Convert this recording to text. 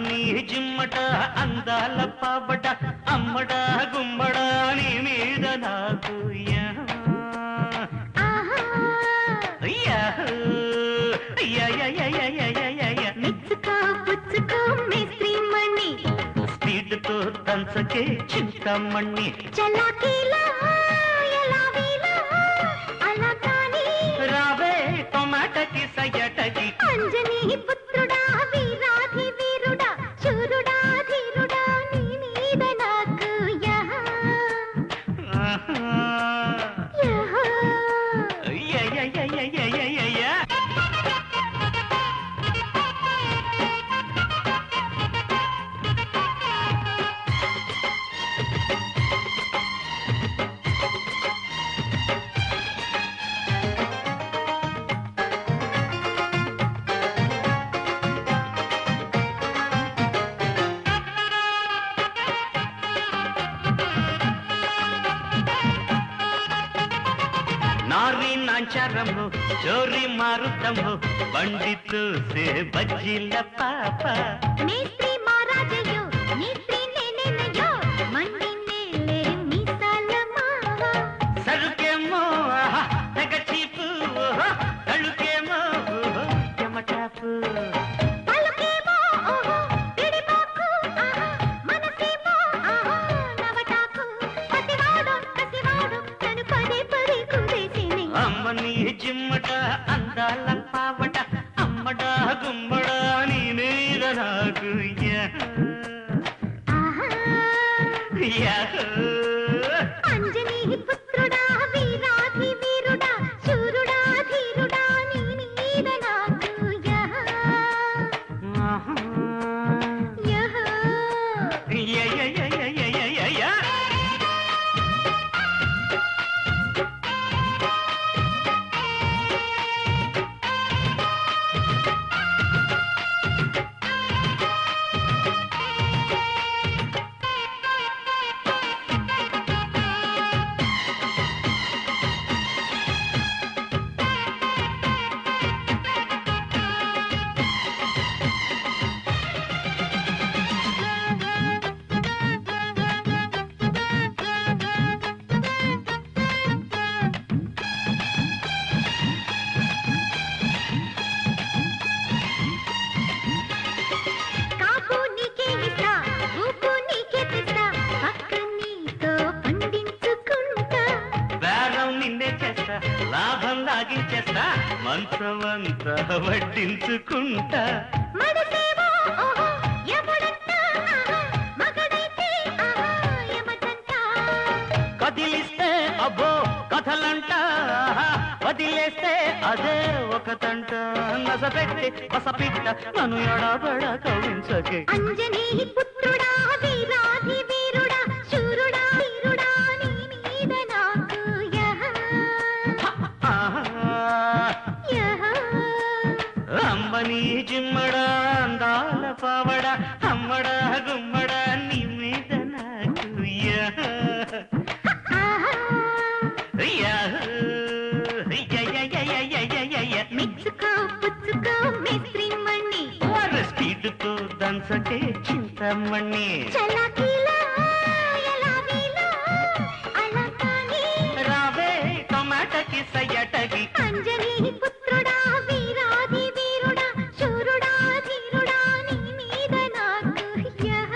అమ్మని జిమ్మట అందాల పాబట అమ్మడ గుమ్మడ నీ మీద నాకు స్పీడ్తో దంచకే చింతమణి రావే టొమాటకి సయటకి అంజనీ పుత్రుడా వీరాధి వీరుడా శూరుడా ధీరుడా నీ మీద నాకు नारी नांचारम्बो चोरी मारुतम्बो बंडितु से बज्जिल पाप नेत्री महाराजयो नेत्री नेनेनयो मंडी नेले मिसाल मावा सरुके मो तग चीपु तळुके मो यमटापु पलके मो पिडी बाकु मनसे मो नवटाकु पतिवाडो कसिवाडो तनु पदे पदे कुदेसिनी అమ్మని జిమ్మట అందాల పావట అమ్మడ గుమ్మడ నీ మీద నాకు అంజనీ పుత్రుడా వీరాధి వీరుడా శూరుడా ధీరుడా నీ మీద నాకు లాభం లాగించేస్తా మంచమంతా వడ్డించుకుంటా కదిలిస్తే అబ్బో కథలంట వదిలేస్తే అదే ఒకతంట నసపెట్టి పసపిట్ట నన్ను ఎడబడ కవించకే అంజనీ పుత్రుడా వీరాధి వీరుడా శూరుడా ధీరుడా నీ మీద నాకు అమ్మని జిమ్మడ అందాల పావడ అమ్మడ గుమ్మడ నీ మీద నాకు మెచ్చుకో పుచ్చుకో మేస్త్రి మణి స్పీడ్తో దంచకే చింతమణి రావే టొమాటకి సయటకి అంజనీ పుత్రుడా వీరాధి వీరుడా శూరుడా ధీరుడా నీ మీద నాకు యహ